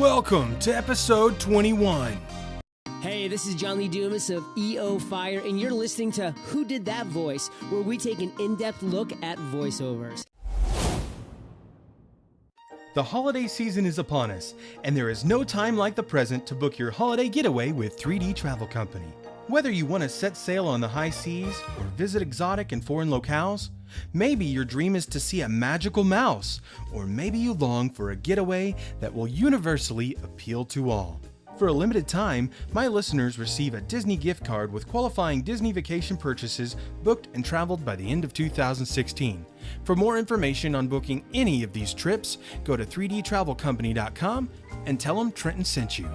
Welcome to episode 21. Hey, this is John Lee Dumas of EO Fire, and you're listening to Who Did That Voice, where we take an in-depth look at voiceovers. The holiday season is upon us, and there is no time like the present to book your holiday getaway with 3D Travel Company. Whether you want to set sail on the high seas or visit exotic and foreign locales, maybe your dream is to see a magical mouse, or maybe you long for a getaway that will universally appeal to all. For a limited time, my listeners receive a Disney gift card with qualifying Disney vacation purchases booked and traveled by the end of 2016. For more information on booking any of these trips, go to 3dtravelcompany.com and tell them Trenton sent you.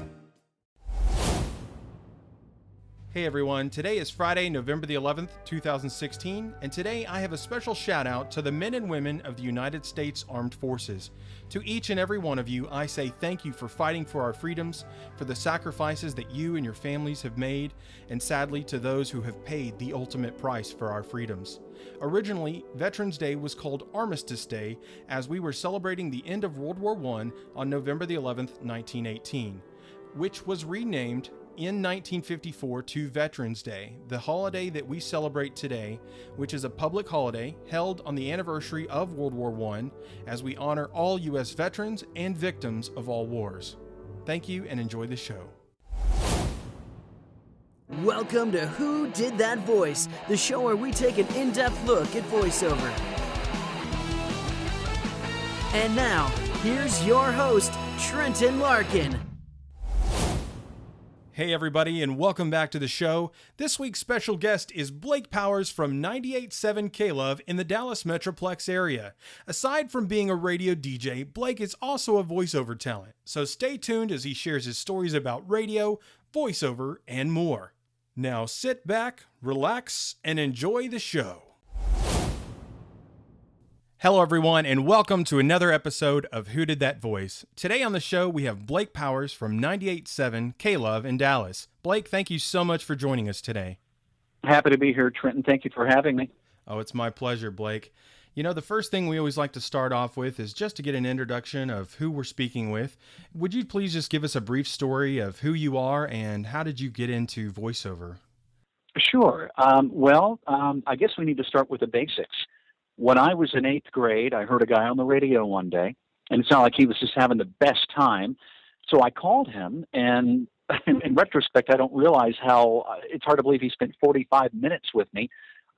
Hey everyone, today is Friday, November the 11th, 2016, and today I have a special shout out to the men and women of the United States Armed Forces. To each and every one of you, I say thank you for fighting for our freedoms, for the sacrifices that you and your families have made, and sadly to those who have paid the ultimate price for our freedoms. Originally, Veterans Day was called Armistice Day as we were celebrating the end of World War I on November the 11th, 1918, which was renamed in 1954 to Veterans Day, the holiday that we celebrate today, which is a public holiday held on the anniversary of World War I as we honor all U.S. veterans and victims of all wars. Thank you and enjoy the show. Welcome to Who Did That Voice, the show where we take an in-depth look at voiceover. And now, here's your host, Trenton Larkin. Hey everybody, and welcome back to the show. This week's special guest is Blake Powers from 98.7 KLUV in the Dallas metroplex area. Aside from being a radio DJ, Blake is also a voiceover talent, so stay tuned as he shares his stories about radio, voiceover, and more. Now sit back, relax, and enjoy the show. Hello everyone, and welcome to another episode of Who Did That Voice. Today on the show, we have Blake Powers from 98.7 KLUV in Dallas. Blake, thank you so much for joining us today. Happy to be here, Trenton. Thank you for having me. Oh, it's my pleasure, Blake. You know, the first thing we always like to start off with is just to get an introduction of who we're speaking with. Would you please just give us a brief story of who you are and how did you get into voiceover? Sure. I guess we need to start with the basics. When I was in 8th grade, I heard a guy on the radio one day, and it sounded like he was just having the best time. So I called him, and in retrospect, I don't realize how it's hard to believe he spent 45 minutes with me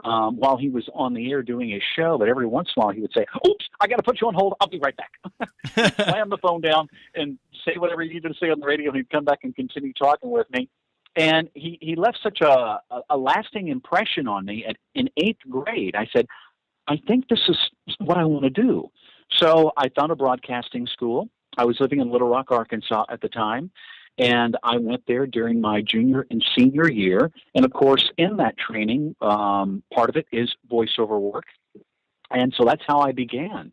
while he was on the air doing his show. But every once in a while, he would say, "Oops, I got to put you on hold. I'll be right back." Slam the phone down and say whatever he needed to say on the radio, and he'd come back and continue talking with me. And he left such a lasting impression on me. In 8th grade, I said, I think this is what I want to do. So I found a broadcasting school. I was living in Little Rock, Arkansas at the time, and I went there during my junior and senior year. And of course, in that training, part of it is voiceover work. And so that's how I began.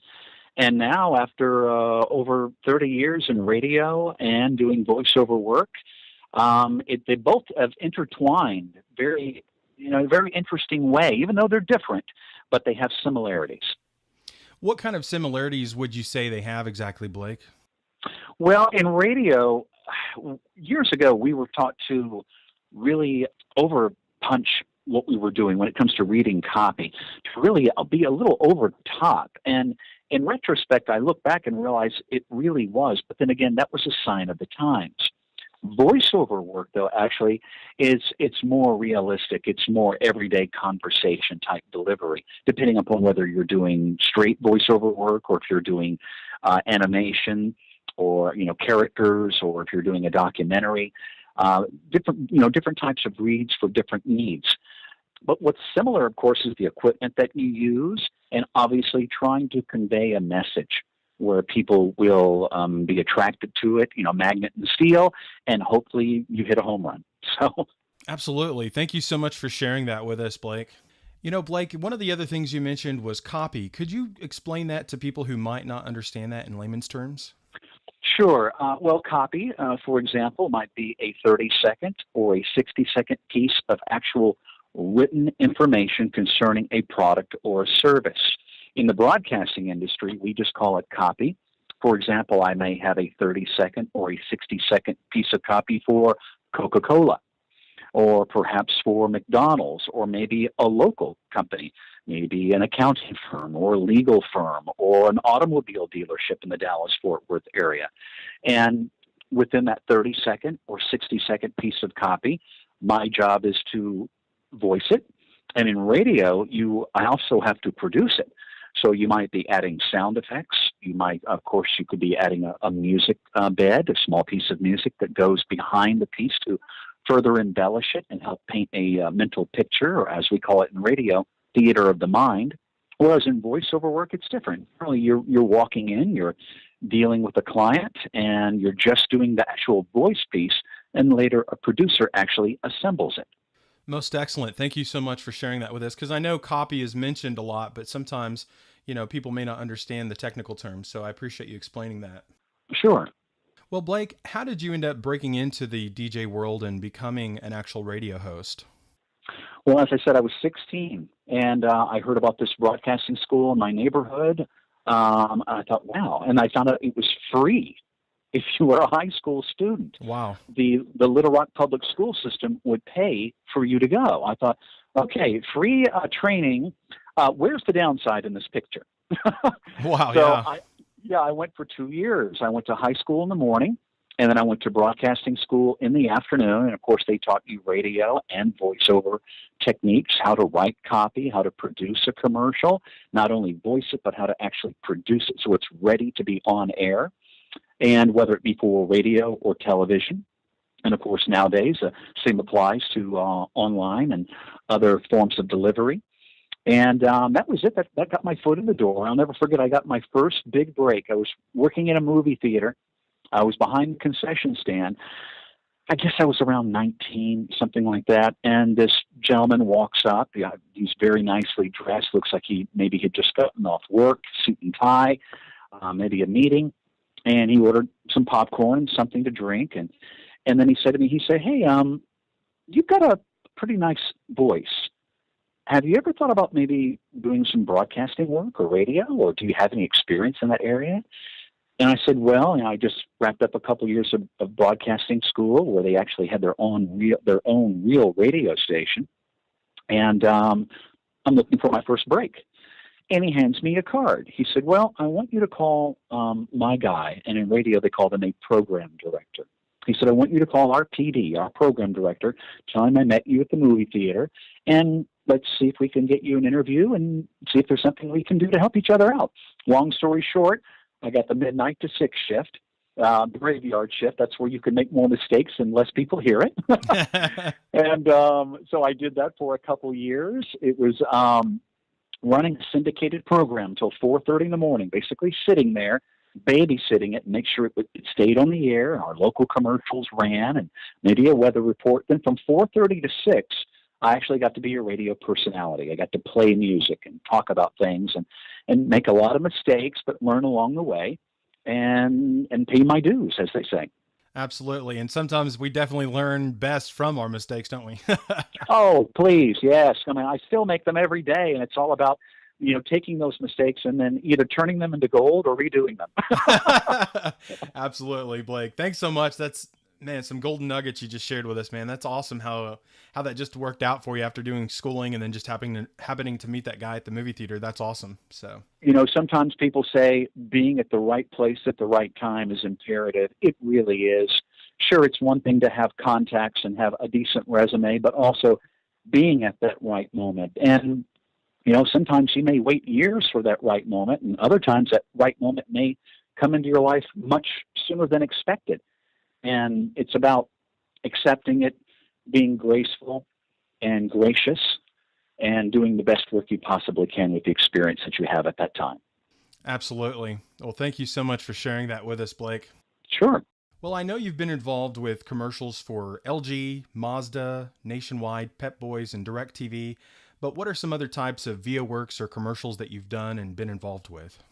And now, after over 30 years in radio and doing voiceover work, they both have intertwined very interesting way, even though they're different, but they have similarities. What kind of similarities would you say they have exactly, Blake? Well, in radio, years ago, we were taught to really over-punch what we were doing when it comes to reading copy, to really be a little over the top. And in retrospect, I look back and realize it really was. But then again, that was a sign of the times. Voiceover work, though, actually, it's more realistic. It's more everyday conversation type delivery, depending upon whether you're doing straight voiceover work or if you're doing animation or characters, or if you're doing a documentary. Different types of reads for different needs. But what's similar, of course, is the equipment that you use, and obviously trying to convey a message where people will be attracted to it, magnet and steel, and hopefully you hit a home run. So, absolutely. Thank you so much for sharing that with us, Blake. Blake, one of the other things you mentioned was copy. Could you explain that to people who might not understand that in layman's terms? Sure. Copy, for example, might be a 30-second or a 60-second piece of actual written information concerning a product or a service. In the broadcasting industry, we just call it copy. For example, I may have a 30-second or a 60-second piece of copy for Coca-Cola, or perhaps for McDonald's, or maybe a local company, maybe an accounting firm or a legal firm or an automobile dealership in the Dallas-Fort Worth area. And within that 30-second or 60-second piece of copy, my job is to voice it. And in radio, I also have to produce it. So you might be adding sound effects. You could be adding a music bed, a small piece of music that goes behind the piece to further embellish it and help paint a mental picture, or as we call it in radio, theater of the mind. Whereas in voiceover work, it's different. Really, you're walking in, you're dealing with a client, and you're just doing the actual voice piece, and later a producer actually assembles it. Most excellent. Thank you so much for sharing that with us, because I know copy is mentioned a lot, but sometimes, people may not understand the technical terms. So I appreciate you explaining that. Sure. Well, Blake, how did you end up breaking into the DJ world and becoming an actual radio host? Well, as I said, I was 16, and I heard about this broadcasting school in my neighborhood. I thought, wow. And I found out it was free if you were a high school student. Wow. The Little Rock public school system would pay for you to go. I thought, okay, free training. Where's the downside in this picture? Wow, so yeah. I went for 2 years. I went to high school in the morning, and then I went to broadcasting school in the afternoon. And, of course, they taught you radio and voiceover techniques, how to write copy, how to produce a commercial, not only voice it, but how to actually produce it so it's ready to be on air, and whether it be for radio or television. And, of course, nowadays, same applies to online and other forms of delivery. And that was it. That got my foot in the door. I'll never forget, I got my first big break. I was working in a movie theater. I was behind the concession stand. I guess I was around 19, something like that. And this gentleman walks up. He's very nicely dressed. Looks like he had just gotten off work, suit and tie, maybe a meeting. And he ordered some popcorn, something to drink. And then he said to me, hey, you've got a pretty nice voice. Have you ever thought about maybe doing some broadcasting work or radio, or do you have any experience in that area? And I said, well, I just wrapped up a couple years of broadcasting school where they actually had their own real radio station. And I'm looking for my first break. And he hands me a card. He said, well, I want you to call my guy. And in radio, they call them a program director. He said, I want you to call our PD, our program director, tell him I met you at the movie theater, and let's see if we can get you an interview and see if there's something we can do to help each other out. Long story short, I got the midnight to 6 shift, the graveyard shift. That's where you can make more mistakes and less people hear it. And so I did that for a couple years. It was running a syndicated program till 4:30 in the morning, basically sitting there, babysitting it, and make sure it stayed on the air. Our local commercials ran, and maybe a weather report. Then from 4:30 to 6, I actually got to be a radio personality. I got to play music and talk about things and make a lot of mistakes, but learn along the way and pay my dues, as they say. Absolutely. And sometimes we definitely learn best from our mistakes, don't we? Oh, please. Yes. I still make them every day, and it's all about, taking those mistakes and then either turning them into gold or redoing them. Absolutely, Blake. Thanks so much. That's, man, some golden nuggets you just shared with us, man. That's awesome how that just worked out for you after doing schooling and then just happening to meet that guy at the movie theater. That's awesome. So, sometimes people say being at the right place at the right time is imperative. It really is. Sure, it's one thing to have contacts and have a decent resume, but also being at that right moment. And sometimes you may wait years for that right moment, and other times that right moment may come into your life much sooner than expected. And it's about accepting it, being graceful and gracious, and doing the best work you possibly can with the experience that you have at that time. Absolutely. Well, thank you so much for sharing that with us, Blake. Sure. Well, I know you've been involved with commercials for LG, Mazda, Nationwide, Pep Boys, and DirecTV, but what are some other types of VO works or commercials that you've done and been involved with?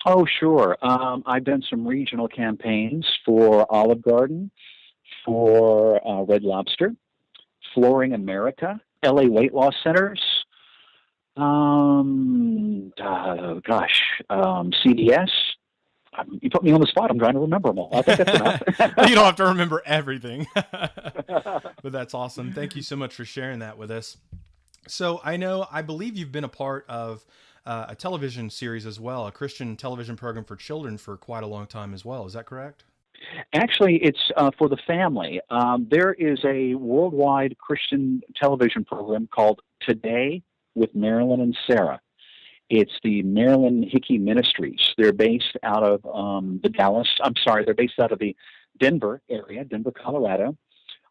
Oh, sure. I've done some regional campaigns for Olive Garden, for Red Lobster, Flooring America, LA Weight Loss Centers, CDS, You put me on the spot. I'm trying to remember them all. I think that's enough. You don't have to remember everything. But that's awesome. Thank you so much for sharing that with us. So I believe you've been a part of a television series as well, a Christian television program for children for quite a long time as well. Is that correct? Actually, it's for the family. There is a worldwide Christian television program called Today with Marilyn and Sarah. It's the Marilyn Hickey Ministries. They're based out of they're based out of the Denver area, Denver, Colorado.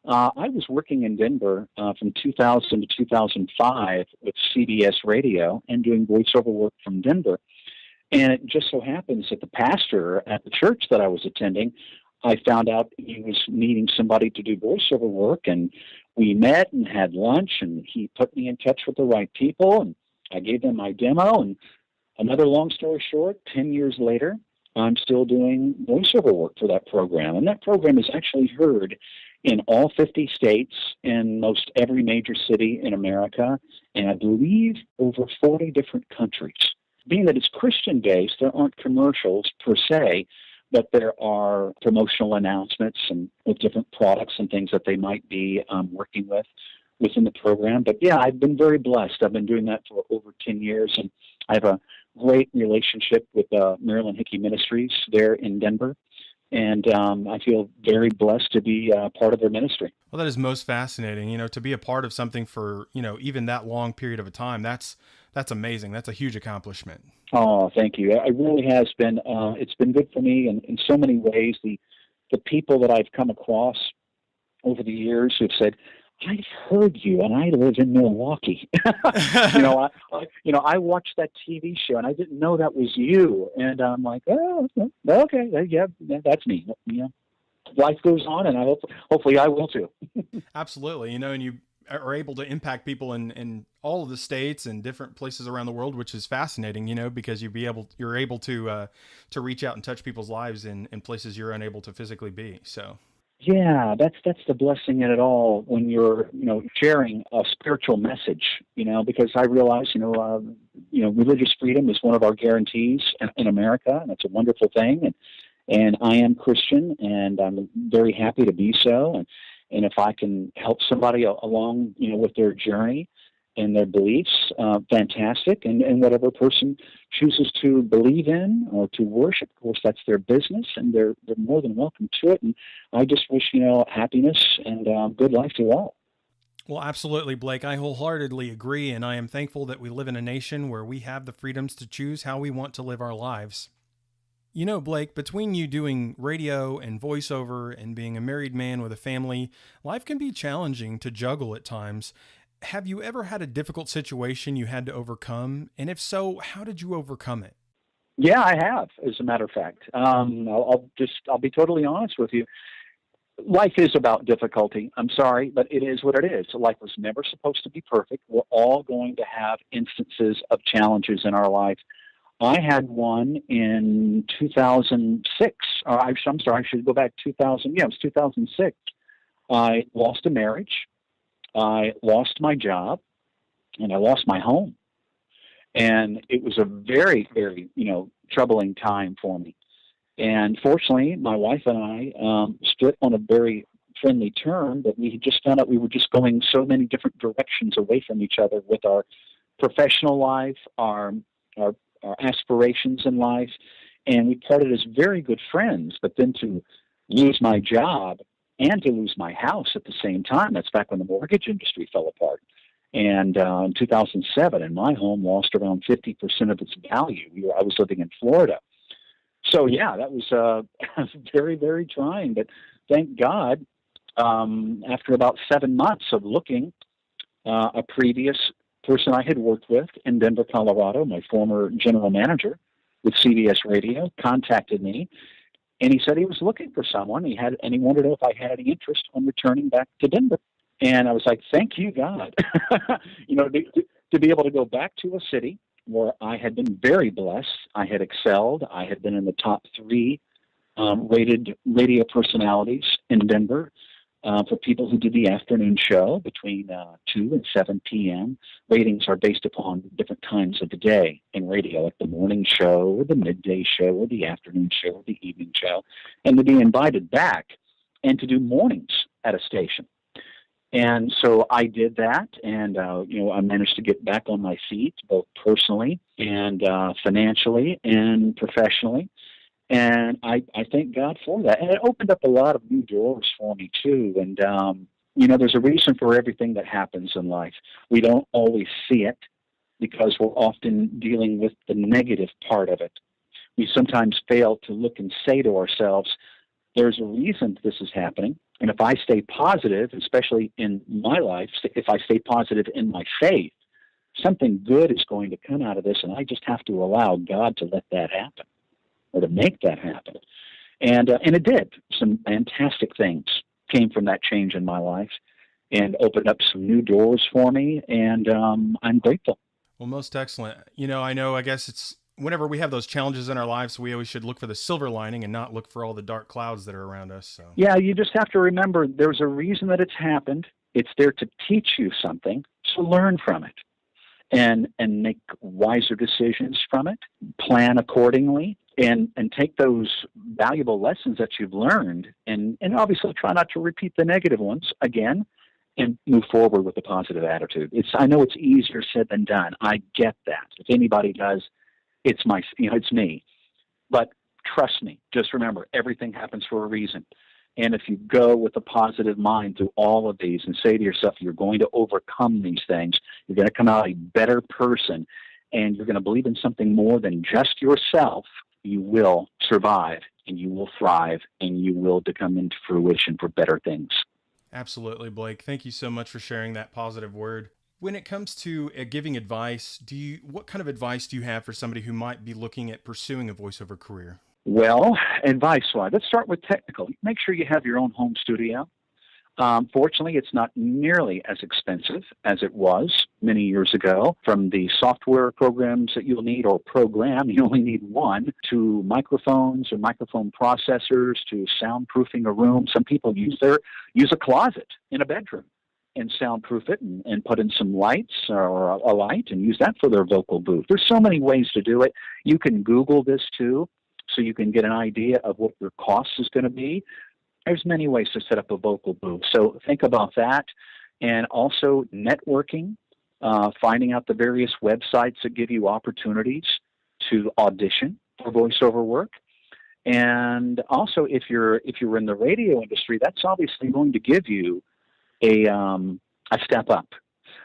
I was working in Denver from 2000 to 2005 with CBS Radio and doing voiceover work from Denver. And it just so happens that the pastor at the church that I was attending, I found out he was needing somebody to do voiceover work, and we met and had lunch, and he put me in touch with the right people, and I gave them my demo. And another long story short, 10 years later, I'm still doing voiceover work for that program. And that program is actually heard in all 50 states, in most every major city in America, and I believe over 40 different countries. Being that it's Christian-based, there aren't commercials per se, but there are promotional announcements and with different products and things that they might be working with within the program. But yeah, I've been very blessed. I've been doing that for over 10 years, and I have a great relationship with Marilyn Hickey Ministries there in Denver. And I feel very blessed to be part of their ministry. Well, that is most fascinating. To be a part of something for, even that long period of a time, that's amazing. That's a huge accomplishment. Oh, thank you. It really has been. It's been good for me in so many ways. The people that I've come across over the years who've said, I've heard you, and I live in Milwaukee. I watched that TV show, and I didn't know that was you. And I'm like, oh, okay, yeah, that's me. Life goes on, and hopefully I will too. Absolutely, and you are able to impact people in all of the states and different places around the world, which is fascinating. Because you're able to reach out and touch people's lives in places you're unable to physically be. So. Yeah, that's the blessing in it all when you're, sharing a spiritual message, because I realize, religious freedom is one of our guarantees in America, and it's a wonderful thing. And I am Christian, and I'm very happy to be so. And if I can help somebody along, with their journey and their beliefs, fantastic. And whatever person chooses to believe in or to worship, of course, that's their business, and they're more than welcome to it. And I just wish, happiness and good life to all. Well, absolutely, Blake. I wholeheartedly agree, and I am thankful that we live in a nation where we have the freedoms to choose how we want to live our lives. Blake, between you doing radio and voiceover and being a married man with a family, life can be challenging to juggle at times. Have you ever had a difficult situation you had to overcome? And if so, how did you overcome it? Yeah, I have, as a matter of fact. I'll be totally honest with you. Life is about difficulty. I'm sorry, but it is what it is. Life was never supposed to be perfect. We're all going to have instances of challenges in our life. I had one in 2006. I'm sorry, I should go back 2000. Yeah, it was 2006. I lost a marriage. I lost my job, and I lost my home. And it was a very, very, troubling time for me. And fortunately, my wife and I split on a very friendly term, but we just found out we were just going so many different directions away from each other with our professional life, our aspirations in life, and we parted as very good friends. But then to lose my job and to lose my house at the same time, that's back when the mortgage industry fell apart. And in 2007, and my home lost around 50% of its value. I was living in Florida. So, yeah, that was very, very trying. But thank God, after about 7 months of looking, a previous person I had worked with in Denver, Colorado, my former general manager with CBS Radio, contacted me. And he said he was looking for someone. He wanted to know if I had any interest in returning back to Denver. And I was like, thank you, God. To be able to go back to a city where I had been very blessed. I had excelled. I had been in the top 3 rated radio personalities in Denver. For people who do the afternoon show between 2 and 7 p.m., ratings are based upon different times of the day in radio, like the morning show or the midday show or the afternoon show or the evening show, and to be invited back and to do mornings at a station. And so I did that, and I managed to get back on my feet, both personally and financially and professionally. And I thank God for that. And it opened up a lot of new doors for me, too. And, there's a reason for everything that happens in life. We don't always see it because we're often dealing with the negative part of it. We sometimes fail to look and say to ourselves, there's a reason this is happening. And if I stay positive, especially in my life, if I stay positive in my faith, something good is going to come out of this, and I just have to allow God to let that happen, or to make that happen. And it did. Some fantastic things came from that change in my life and opened up some new doors for me, and I'm grateful. Well, most excellent. I guess it's whenever we have those challenges in our lives, we always should look for the silver lining and not look for all the dark clouds that are around us. So. Yeah, you just have to remember there's a reason that it's happened. It's there to teach you something, so learn from it and make wiser decisions from it, plan accordingly, and take those valuable lessons that you've learned and obviously try not to repeat the negative ones again and move forward with a positive attitude. I know it's easier said than done. I get that. If anybody does, it's me. But trust me, just remember, everything happens for a reason. And if you go with a positive mind through all of these and say to yourself, you're going to overcome these things, you're going to come out a better person, and you're going to believe in something more than just yourself, you will survive, and you will thrive, and you will come into fruition for better things. Absolutely, Blake. Thank you so much for sharing that positive word. When it comes to giving advice, what kind of advice do you have for somebody who might be looking at pursuing a voiceover career? Well, advice-wise, let's start with technical. Make sure you have your own home studio. Fortunately, it's not nearly as expensive as it was many years ago. From the software programs that you'll need or program, you only need one, to microphones or microphone processors, to soundproofing a room. Some people use a closet in a bedroom and soundproof it and put in some lights or a light and use that for their vocal booth. There's so many ways to do it. You can Google this too, so you can get an idea of what your cost is going to be. There's many ways to set up a vocal booth. So think about that. And also networking, finding out the various websites that give you opportunities to audition for voiceover work. And also if you're in the radio industry, that's obviously going to give you a step up.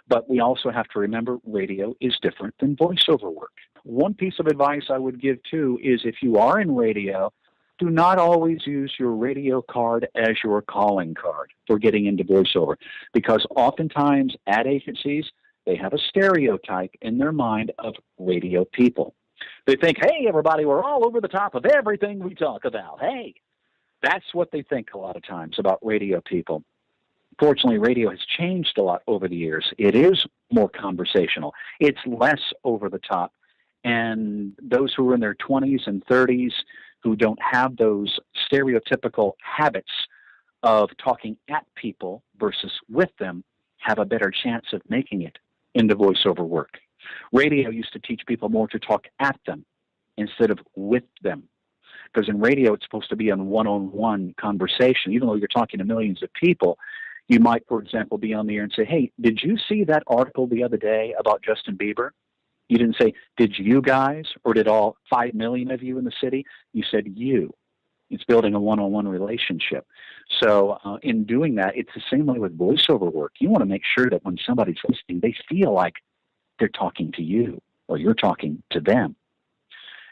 But we also have to remember radio is different than voiceover work. One piece of advice I would give too is if you are in radio, do not always use your radio card as your calling card for getting into voiceover, because oftentimes ad agencies, they have a stereotype in their mind of radio people. They think, hey, everybody, we're all over the top of everything we talk about. Hey, that's what they think a lot of times about radio people. Fortunately, radio has changed a lot over the years. It is more conversational. It's less over the top. And those who are in their 20s and 30s who don't have those stereotypical habits of talking at people versus with them have a better chance of making it into voiceover work. Radio used to teach people more to talk at them instead of with them. Because in radio, it's supposed to be a one-on-one conversation. Even though you're talking to millions of people, you might, for example, be on the air and say, hey, did you see that article the other day about Justin Bieber? You didn't say, did you guys, or did all 5 million of you in the city? You said you. It's building a one-on-one relationship. So in doing that, it's the same way with voiceover work. You want to make sure that when somebody's listening, they feel like they're talking to you or you're talking to them.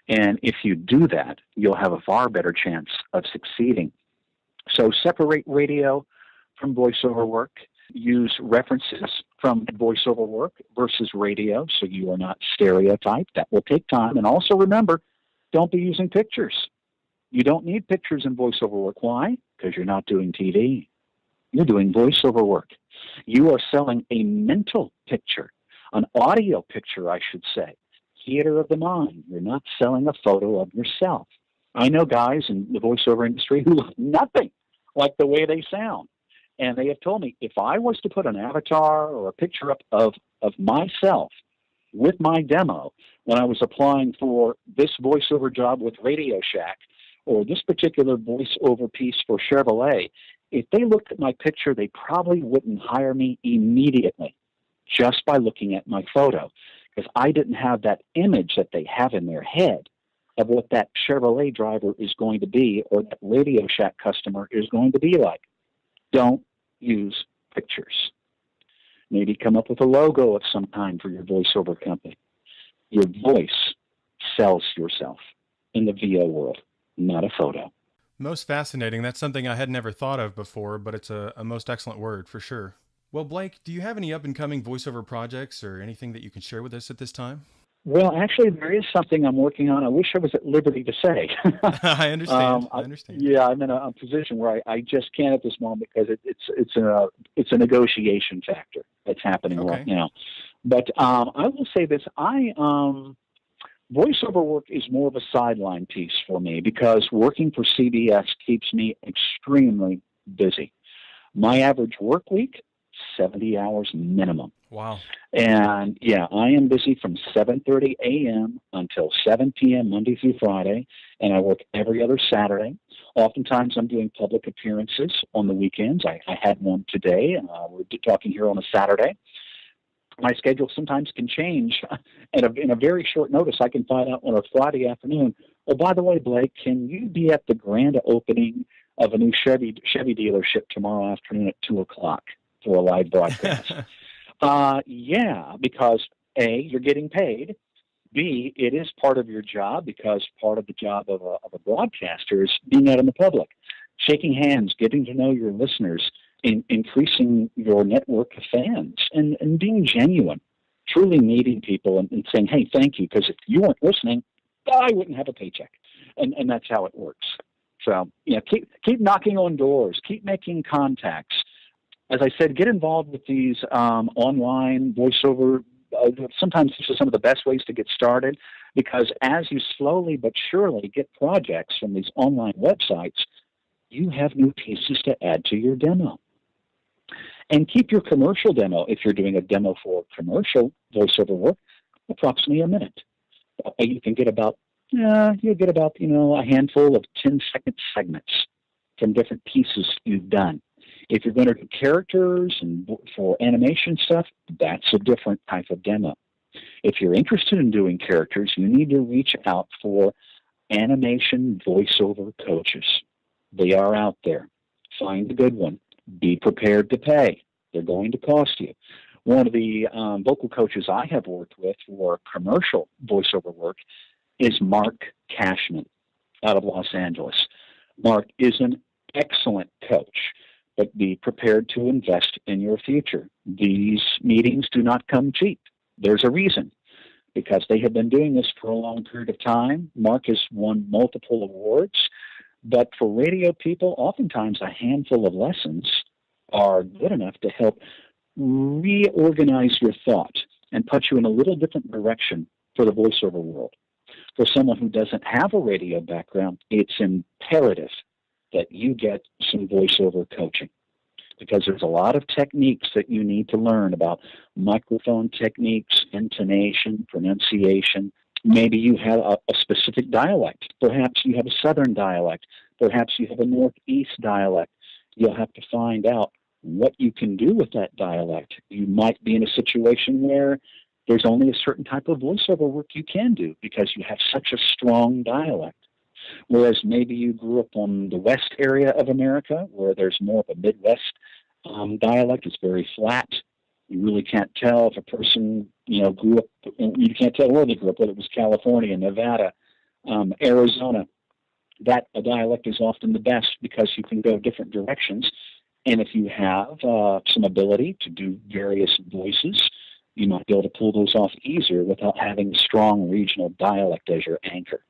And if you do that, you'll have a far better chance of succeeding. So separate radio from voiceover work. Use references from voiceover work versus radio so you are not stereotyped. That will take time. And also remember, don't be using pictures. You don't need pictures in voiceover work. Why? Because you're not doing TV. You're doing voiceover work. You are selling a mental picture, an audio picture, I should say. Theater of the mind. You're not selling a photo of yourself. I know guys in the voiceover industry who look nothing like the way they sound. And they have told me if I was to put an avatar or a picture up of myself with my demo when I was applying for this voiceover job with Radio Shack or this particular voiceover piece for Chevrolet, if they looked at my picture, they probably wouldn't hire me immediately just by looking at my photo, because I didn't have that image that they have in their head of what that Chevrolet driver is going to be or that Radio Shack customer is going to be like. Don't use pictures. Maybe come up with a logo of some kind for your voiceover company. Your voice sells yourself in the VO world, not a photo. Most fascinating. That's something I had never thought of before, but it's a most excellent word for sure. Well, Blake, do you have any up-and-coming voiceover projects or anything that you can share with us at this time? Well, actually, there is something I'm working on. I wish I was at liberty to say. I understand. I understand. Yeah, I'm in a position where I just can't at this moment because it's a negotiation factor that's happening right now. But I will say this: voiceover work is more of a sideline piece for me because working for CBS keeps me extremely busy. My average work week, 70 hours minimum. Wow. And yeah, I am busy from 7:30 a.m. until 7 p.m. Monday through Friday, and I work every other Saturday. Oftentimes I'm doing public appearances on the weekends. I had one today. We're talking here on a Saturday. My schedule sometimes can change, and in a very short notice, I can find out on a Friday afternoon, oh, by the way, Blake, can you be at the grand opening of a new Chevy dealership tomorrow afternoon at 2 o'clock for a live broadcast? Yeah, because A, you're getting paid. B, it is part of your job because part of the job of a broadcaster is being out in the public, shaking hands, getting to know your listeners, increasing your network of fans, and being genuine, truly meeting people and saying, hey, thank you, because if you weren't listening, I wouldn't have a paycheck. And that's how it works. So, keep knocking on doors, keep making contacts. As I said, get involved with these online voiceover. Sometimes this is some of the best ways to get started because as you slowly but surely get projects from these online websites, you have new pieces to add to your demo. And keep your commercial demo, if you're doing a demo for commercial voiceover work, approximately a minute. You can get about, a handful of 10-second segments from different pieces you've done. If you're going to do characters and for animation stuff, that's a different type of demo. If you're interested in doing characters, you need to reach out for animation voiceover coaches. They are out there. Find a good one. Be prepared to pay. They're going to cost you. One of the vocal coaches I have worked with for commercial voiceover work is Mark Cashman out of Los Angeles. Mark is an excellent coach, but be prepared to invest in your future. These meetings do not come cheap. There's a reason, because they have been doing this for a long period of time. Mark has won multiple awards, but for radio people, oftentimes a handful of lessons are good enough to help reorganize your thought and put you in a little different direction for the voiceover world. For someone who doesn't have a radio background, it's imperative that you get some voiceover coaching because there's a lot of techniques that you need to learn about microphone techniques, intonation, pronunciation. Maybe you have a specific dialect. Perhaps you have a Southern dialect. Perhaps you have a Northeast dialect. You'll have to find out what you can do with that dialect. You might be in a situation where there's only a certain type of voiceover work you can do because you have such a strong dialect. Whereas maybe you grew up on the west area of America where there's more of a Midwest dialect. It's very flat. You really can't tell if a person, grew up, you can't tell where they grew up, whether it was California, Nevada, Arizona. That a dialect is often the best because you can go different directions. And if you have some ability to do various voices, you might be able to pull those off easier without having a strong regional dialect as your anchor.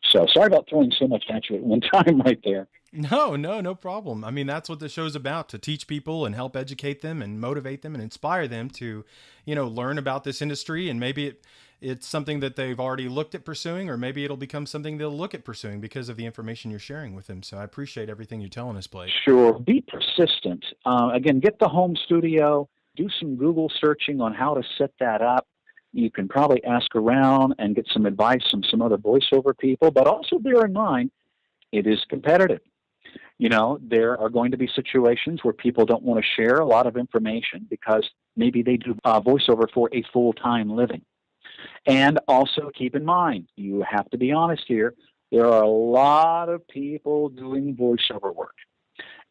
So sorry about throwing so much at you at one time right there. No problem. I mean, that's what the show's about, to teach people and help educate them and motivate them and inspire them to, learn about this industry. And maybe it's something that they've already looked at pursuing, or maybe it'll become something they'll look at pursuing because of the information you're sharing with them. So I appreciate everything you're telling us, Blake. Sure. Be persistent. Again, get the home studio, do some Google searching on how to set that up. You can probably ask around and get some advice from some other voiceover people, but also bear in mind, it is competitive. There are going to be situations where people don't want to share a lot of information because maybe they do voiceover for a full-time living. And also keep in mind, you have to be honest here, there are a lot of people doing voiceover work.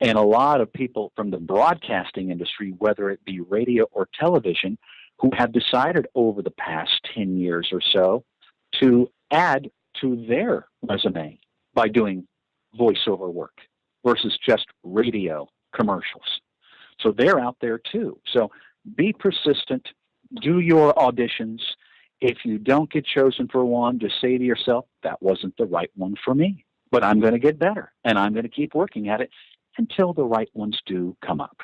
And a lot of people from the broadcasting industry, whether it be radio or television, who have decided over the past 10 years or so to add to their resume by doing voiceover work versus just radio commercials. So they're out there too. So be persistent, do your auditions. If you don't get chosen for one, just say to yourself, that wasn't the right one for me, but I'm going to get better and I'm going to keep working at it until the right ones do come up.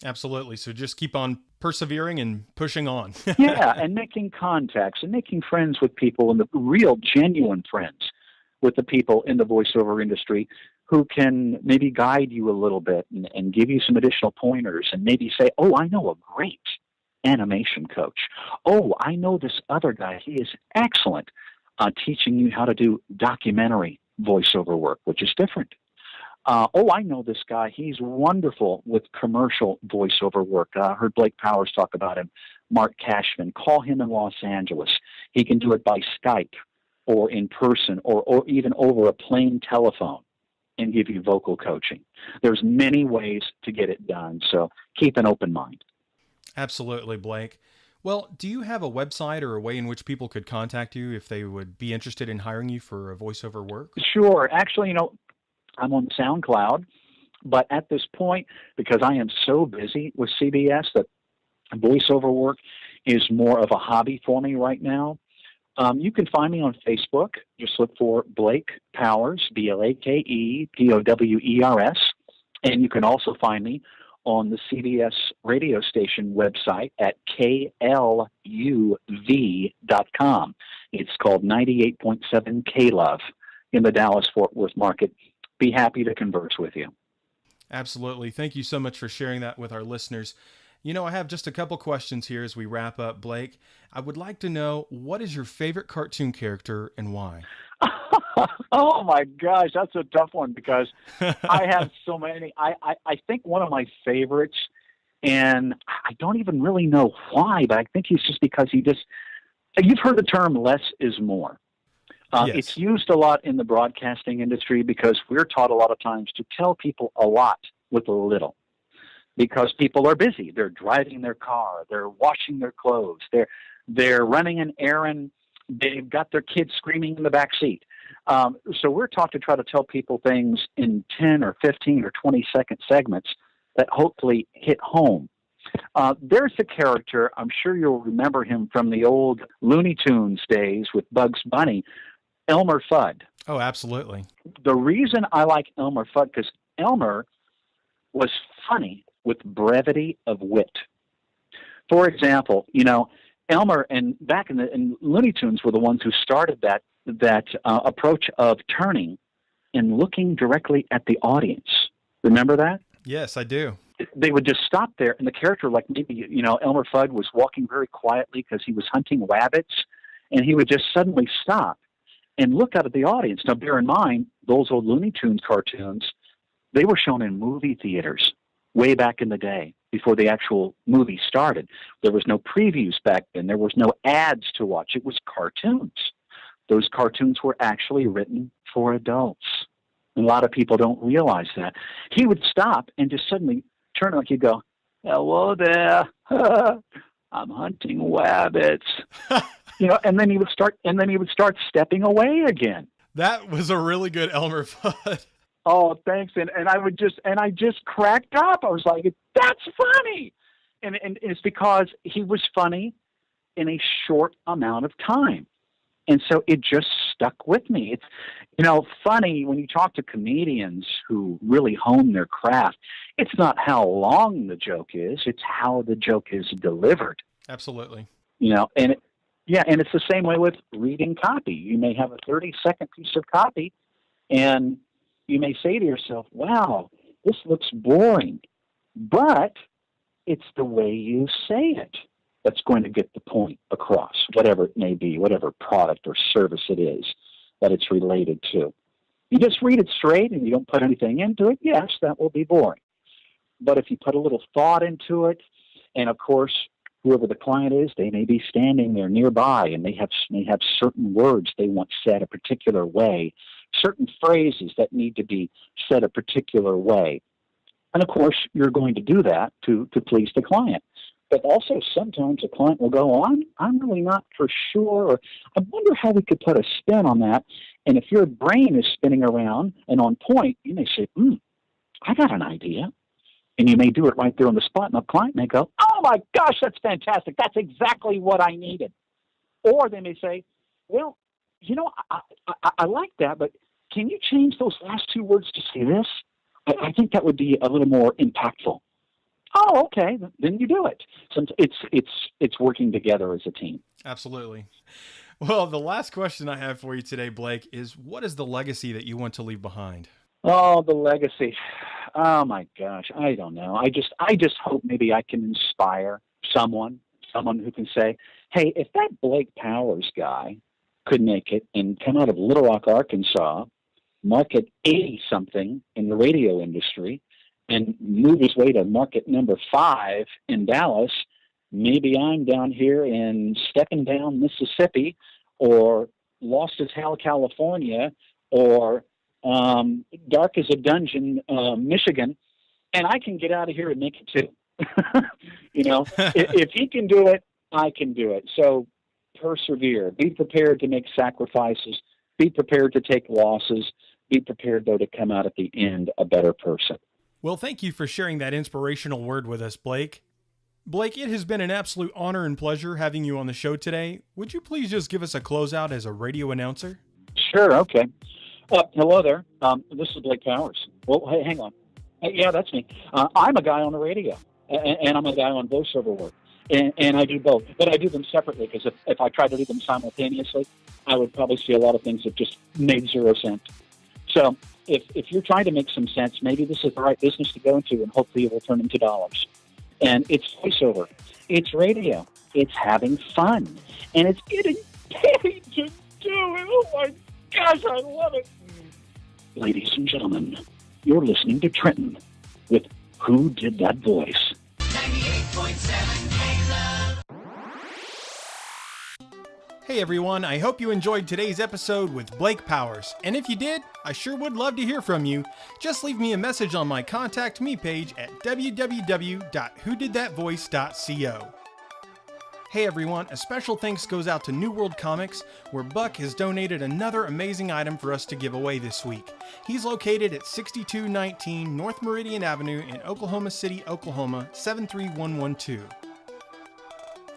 Absolutely. So just keep on persevering and pushing on. Yeah, and making contacts and making friends with people, and the real genuine friends with the people in the voiceover industry who can maybe guide you a little bit and give you some additional pointers, and maybe say, oh, I know a great animation coach. Oh, I know this other guy. He is excellent teaching you how to do documentary voiceover work, which is different. Oh, I know this guy. He's wonderful with commercial voiceover work. I heard Blake Powers talk about him. Mark Cashman. Call him in Los Angeles. He can do it by Skype or in person or even over a plain telephone and give you vocal coaching. There's many ways to get it done, so keep an open mind. Absolutely, Blake. Well, do you have a website or a way in which people could contact you if they would be interested in hiring you for voiceover work? Sure. Actually, I'm on SoundCloud, but at this point, because I am so busy with CBS that voiceover work is more of a hobby for me right now. You can find me on Facebook. Just look for Blake Powers, BlakePowers, and you can also find me on the CBS radio station website at KLUV.com. It's called 98.7 KLUV in the Dallas-Fort Worth market. Be happy to converse with you. Absolutely. Thank you so much for sharing that with our listeners. I have just a couple questions here as we wrap up, Blake. I would like to know, what is your favorite cartoon character and why? Oh my gosh, that's a tough one because I have so many. I think one of my favorites, and I don't even really know why, but I think he's just because you've heard the term less is more. Yes. It's used a lot in the broadcasting industry because we're taught a lot of times to tell people a lot with a little, because people are busy. They're driving their car. They're washing their clothes. They're running an errand. They've got their kids screaming in the back seat. So we're taught to try to tell people things in 10 or 15 or 20-second segments that hopefully hit home. There's a character, I'm sure you'll remember him from the old Looney Tunes days with Bugs Bunny, Elmer Fudd. Oh, absolutely. The reason I like Elmer Fudd, because Elmer was funny with brevity of wit. For example, Elmer and Looney Tunes were the ones who started that approach of turning and looking directly at the audience. Remember that? Yes, I do. They would just stop there, and the character, like maybe, Elmer Fudd was walking very quietly because he was hunting rabbits, and he would just suddenly stop and look out at the audience. Now, bear in mind, those old Looney Tunes cartoons, they were shown in movie theaters way back in the day before the actual movie started. There was no previews back then. There was no ads to watch. It was cartoons. Those cartoons were actually written for adults. A lot of people don't realize that. He would stop and just suddenly turn, like he'd go, "Hello there, I'm hunting rabbits," and then he would start stepping away again. That was a really good Elmer Fudd. Oh, thanks. And I just cracked up. I was like, that's funny. And it's because he was funny in a short amount of time. And so it just stuck with me. It's, funny when you talk to comedians who really hone their craft, it's not how long the joke is, it's how the joke is delivered. Absolutely. And it's the same way with reading copy. You may have a 30-second piece of copy, and you may say to yourself, wow, this looks boring, but it's the way you say it that's going to get the point across, whatever it may be, whatever product or service it is that it's related to. You just read it straight and you don't put anything into it, yes, that will be boring. But if you put a little thought into it, and of course, whoever the client is, they may be standing there nearby, and they have certain words they want said a particular way, certain phrases that need to be said a particular way. And of course, you're going to do that to please the client. But also sometimes a client will go, I'm really not for sure, or I wonder how we could put a spin on that. And if your brain is spinning around and on point, you may say, I got an idea. And you may do it right there on the spot, and the client may go, oh my gosh, that's fantastic. That's exactly what I needed. Or they may say, well, I like that, but can you change those last two words to say this? I think that would be a little more impactful. Oh, okay, then you do it. So it's working together as a team. Absolutely. Well, the last question I have for you today, Blake, is what is the legacy that you want to leave behind? Oh, the legacy. Oh my gosh, I don't know. I just hope maybe I can inspire someone who can say, hey, if that Blake Powers guy could make it and come out of Little Rock, Arkansas, market 80-something in the radio industry, and move his way to market number 5 in Dallas, maybe I'm down here in Stepping Down, Mississippi, or Lost as Hell, California, or Dark as a Dungeon, Michigan, and I can get out of here and make it too. If he can do it, I can do it. So persevere. Be prepared to make sacrifices. Be prepared to take losses. Be prepared, though, to come out at the end a better person. Well, thank you for sharing that inspirational word with us, Blake. Blake, it has been an absolute honor and pleasure having you on the show today. Would you please just give us a closeout as a radio announcer? Sure, okay. Hello there. This is Blake Powers. Well, hey, hang on. Yeah, that's me. I'm a guy on the radio, and I'm a guy on voiceover work, and I do both. But I do them separately, because if I tried to do them simultaneously, I would probably see a lot of things that just made 0 sense. So if you're trying to make some sense, maybe this is the right business to go into, and hopefully it will turn into dollars. And it's voiceover. It's radio. It's having fun. And it's getting paid to do it. Oh, my gosh, I love it. Ladies and gentlemen, you're listening to Trenton with Who Did That Voice? 98.7 KLUV. Hey everyone, I hope you enjoyed today's episode with Blake Powers. And if you did, I sure would love to hear from you. Just leave me a message on my Contact Me page at www.whodidthatvoice.co. Hey everyone, a special thanks goes out to New World Comics, where Buck has donated another amazing item for us to give away this week. He's located at 6219 North Meridian Avenue in Oklahoma City, Oklahoma, 73112.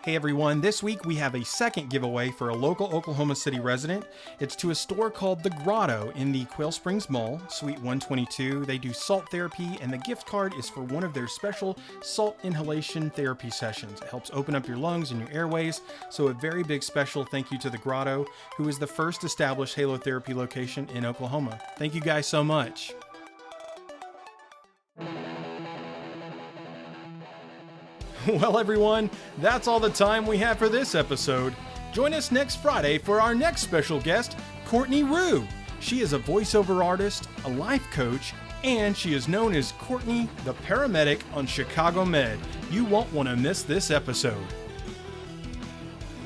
Hey everyone, this week we have a second giveaway for a local Oklahoma City resident. It's to a store called The Grotto in the Quail Springs Mall, Suite 122. They do salt therapy, and the gift card is for one of their special salt inhalation therapy sessions. It helps open up your lungs and your airways, so a very big special thank you to The Grotto, who is the first established halotherapy location in Oklahoma. Thank you guys so much. Well, everyone, that's all the time we have for this episode. Join us next Friday for our next special guest, Courtney Rue. She is a voiceover artist, a life coach, and she is known as Courtney the Paramedic on Chicago Med. You won't want to miss this episode.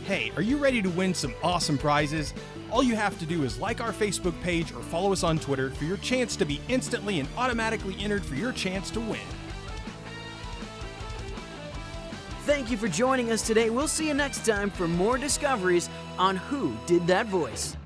Hey, are you ready to win some awesome prizes? All you have to do is like our Facebook page or follow us on Twitter for your chance to be instantly and automatically entered for your chance to win. Thank you for joining us today. We'll see you next time for more discoveries on Who Did That Voice.